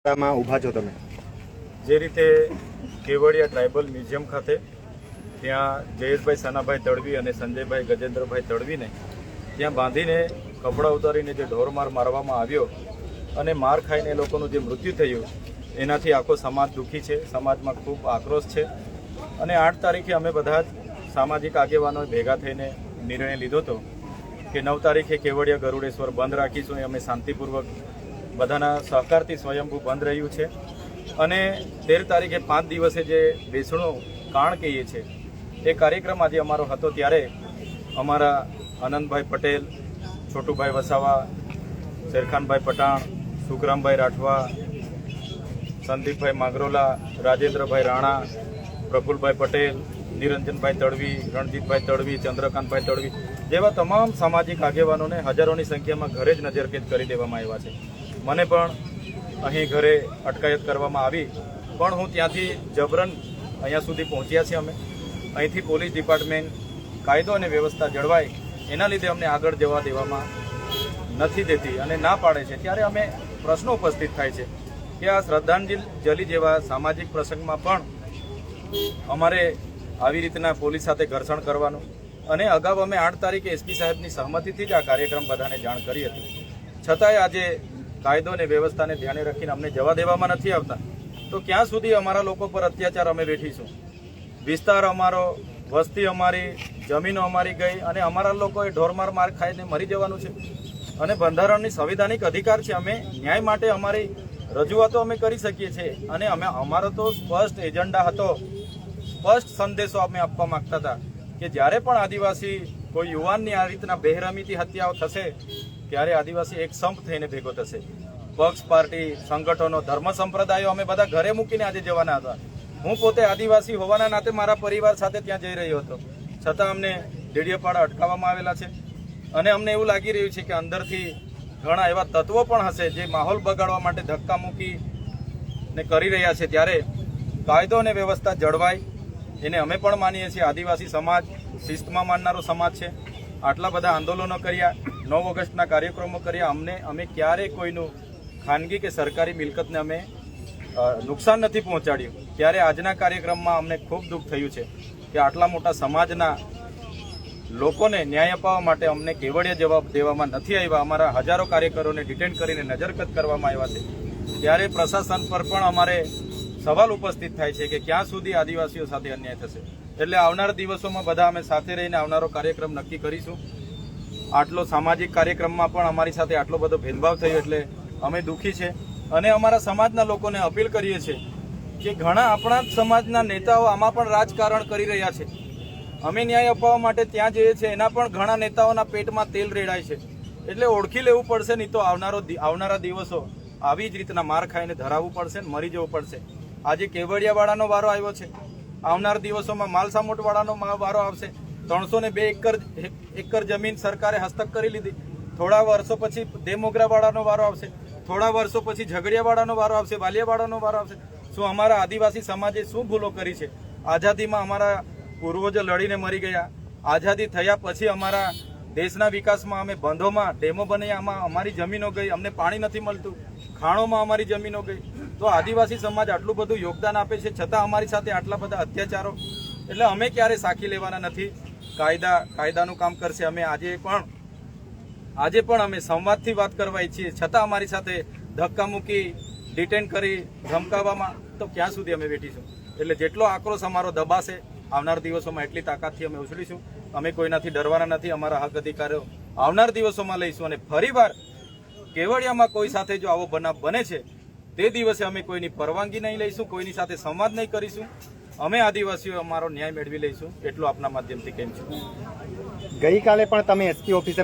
માં ઊભા છો તમે? જે રીતે કેવડિયા ટ્રાઇબલ મ્યુઝિયમ ખાતે ત્યાં જયેશભાઈ સનાભાઈ તડવી અને સંજયભાઈ ગજેન્દ્રભાઈ તડવીને ત્યાં બાંધીને કપડાં ઉતારીને જે ઢોરમાર મારવામાં આવ્યો અને માર ખાઈને એ લોકોનું જે મૃત્યુ થયું એનાથી આખો સમાજ દુઃખી છે. સમાજમાં ખૂબ આક્રોશ છે અને 8 તારીખે અમે બધા જ સામાજિક આગેવાનો ભેગા થઈને નિર્ણય લીધો હતો કે 9 તારીખે કેવડિયા ગરુડેશ્વર બંધ રાખીશું. એ અમે શાંતિપૂર્વક બધાના સહકારથી સ્વયંભૂ બંધ રહ્યું છે અને 13 તારીખે 5 દિવસે જે બેસણું કાણ કહીએ છીએ એ કાર્યક્રમ આજે અમારો હતો. ત્યારે અમારા આનંદભાઈ પટેલ, છોટુભાઈ વસાવા, શેરખાનભાઈ પટાણ, સુખરામભાઈ રાઠવા, સંદીપભાઈ માંગરોલા, રાજેન્દ્રભાઈ રાણા, પ્રફુલભાઈ પટેલ, નિરંજનભાઈ તડવી, રણજીતભાઈ તડવી, ચંદ્રકાંતભાઈ તડવી જેવા તમામ સામાજિક આગેવાનોને હજારોની સંખ્યામાં ઘરે જ નજરકેદ કરી દેવામાં આવ્યા છે. મને પણ અહીં ઘરે અટકાયત કરવામાં આવી, પણ હું ત્યાંથી જબરન અહીંયા સુધી પહોંચ્યા છીએ. અમે અહીંથી પોલીસ ડિપાર્ટમેન્ટ કાયદો અને વ્યવસ્થા જળવાય એના લીધે અમને આગળ જવા દેવામાં નથી દેતી અને ના પાડે છે. ત્યારે અમે પ્રશ્નો ઉપસ્થિત થાય છે કે આ શ્રદ્ધાંજલિ જેવા સામાજિક પ્રસંગમાં પણ અમારે આવી રીતના પોલીસ સાથે ઘર્ષણ કરવાનું અને અગાઉ અમે 8 તારીખે એસપી સાહેબની સહમતિથી જ આ કાર્યક્રમ બધાને જાણ કરી હતી. છતાંય આજે કાયદો અને વ્યવસ્થાને ધ્યાને રાખીને અમને જવા દેવામાં નથી આવતા. તો ક્યાં સુધી અમારા લોકો પર અત્યાચાર અમે બેઠીશું? વિસ્તાર અમારો, વસ્તી અમારી, જમીનો અમારી ગઈ અને અમારા લોકોએ ઢોરમાર માર ખાઈને મરી જવાનું છે. અને બંધારણની સંવિધાનિક અધિકાર છે. અમે ન્યાય માટે અમારી રજૂઆતો અમે કરી શકીએ છીએ અને અમારો તો સ્પષ્ટ એજન્ડા હતો, સ્પષ્ટ સંદેશો અમે આપવા માંગતા હતા કે જ્યારે પણ આદિવાસી કોઈ યુવાનની આ રીતના બેરહમીથી હત્યાઓ થશે ત્યારે આદિવાસી એક સંપ થઈને ભેગો થશે. પક્ષ, પાર્ટી, સંગઠનો, ધર્મ સંપ્રદાયો અમે બધા ઘરે મૂકીને આજે જવાના હતા. હું પોતે આદિવાસી હોવાના નાતે મારા પરિવાર સાથે ત્યાં જઈ રહ્યો હતો, છતાં અમને ડેડિયાપાડા અટકાવવામાં આવેલા છે અને અમને એવું લાગી રહ્યું છે કે અંદરથી ઘણા એવા તત્વો પણ હશે જે માહોલ બગાડવા માટે ધક્કા મૂકીને કરી રહ્યા છે. ત્યારે કાયદો અને વ્યવસ્થા જળવાય એને અમે પણ માનીએ છીએ. આદિવાસી સમાજ શિસ્તમાં માનનારો સમાજ છે. આટલા બધા આંદોલનો કર્યા, 9 ઓગસ્ટના કાર્યક્રમો કર્યા, અમે ક્યારેય કોઈનું ખાનગી કે સરકારી મિલકતને અમે નુકસાન નથી પહોંચાડ્યું. ત્યારે આજના કાર્યક્રમમાં અમને ખૂબ દુઃખ થયું છે કે આટલા મોટા સમાજના લોકોને ન્યાય અપાવવા માટે અમને કેવડિયા જવાબ દેવામાં નથી આવ્યા. અમારા હજારો કાર્યકરોને ડિટેન કરીને નજરકેદ કરવામાં આવ્યા છે. ત્યારે પ્રશાસન પર પણ અમારે સવાલ ઉપસ્થિત થાય છે કે ક્યાં સુધી આદિવાસીઓ સાથે અન્યાય થશે. એટલે આવનારા દિવસોમાં બધા અમે સાથે રહીને આવનારો કાર્યક્રમ નક્કી કરીશું. આટલો સામાજિક કાર્યક્રમમાં પણ અમારી સાથે આટલો બધો ભેદભાવ થયો એટલે અમે દુઃખી છે અને અમારા સમાજના લોકોને અપીલ કરીએ છીએ કે ઘણા આપણા સમાજના નેતાઓ આમાં પણ રાજકારણ કરી રહ્યા છે. અમે ન્યાય અપાવવા માટે ત્યાં જઈએ છીએ, એના પણ ઘણા નેતાઓના પેટમાં તેલ રેડાય છે. એટલે ઓળખી લેવું પડશે, નહીં તો આવનારા દિવસો આવી જ રીતના માર ખાઈને ધરાવવું પડશે ને મરી જવું પડશે. આજે કેવડિયાવાળાનો વારો આવ્યો છે, આવનાર દિવસોમાં માલસામોટવાળાનો વારો આવશે. 302 એકર જમીન સરકારે હસ્તક કરી લીધી. થોડા વર્ષો પછી દેમોગરાવાળાનો વારો આવશે, થોડા વર્ષો પછી ઝઘડિયાવાળાનો વારો આવશે, વાલિયાવાળાનો વારો આવશે. શું અમારા આદિવાસી સમાજે શું ભૂલો કરી છે? આઝાદીમાં અમારા પૂર્વજો લડીને મરી ગયા. આઝાદી થયા પછી અમારા દેશના વિકાસમાં અમે બંધોમાં ડેમો બન્યા, આમાં અમારી જમીનો ગઈ. અમને પાણી નથી મળતું, ખાણોમાં અમારી જમીનો ગઈ. તો આદિવાસી સમાજ આટલું બધું યોગદાન આપે છે, છતાં અમારી સાથે આટલા બધા અત્યાચારો. એટલે અમે ક્યારે સાખી લેવાના નથી. કાયદાનું કામ કરશે. અમે આજે પણ અમે સંવાદથી વાત કરવા ઈચ્છીએ, છતાં અમારી સાથે ધક્કા મૂકી, ડિટેન કરી, ધમકાવવામાં તો ક્યાં સુધી અમે બેઠીશું? એટલે જેટલો આક્રોશ અમારો દબાશે આવનાર દિવસોમાં એટલી તાકાતથી અમે ઉછળીશું. અમે કોઈનાથી ડરવાના નથી. અમારા હક અધિકારો આવનાર દિવસોમાં લઈશું અને ફરીવાર કેવડિયામાં કોઈ સાથે જો આવો બનાવ બને છે તે દિવસે અમે કોઈની પરવાનગી નહીં લઈશું, કોઈની સાથે સંવાદ નહીં કરીશું. અમે આદિવાસીઓ અમારો ન્યાય મેળવી લઈશું. એટલું આપના માધ્યમથી કહું છું. ગઈકાલે પણ તમે એસપી ઓફિસે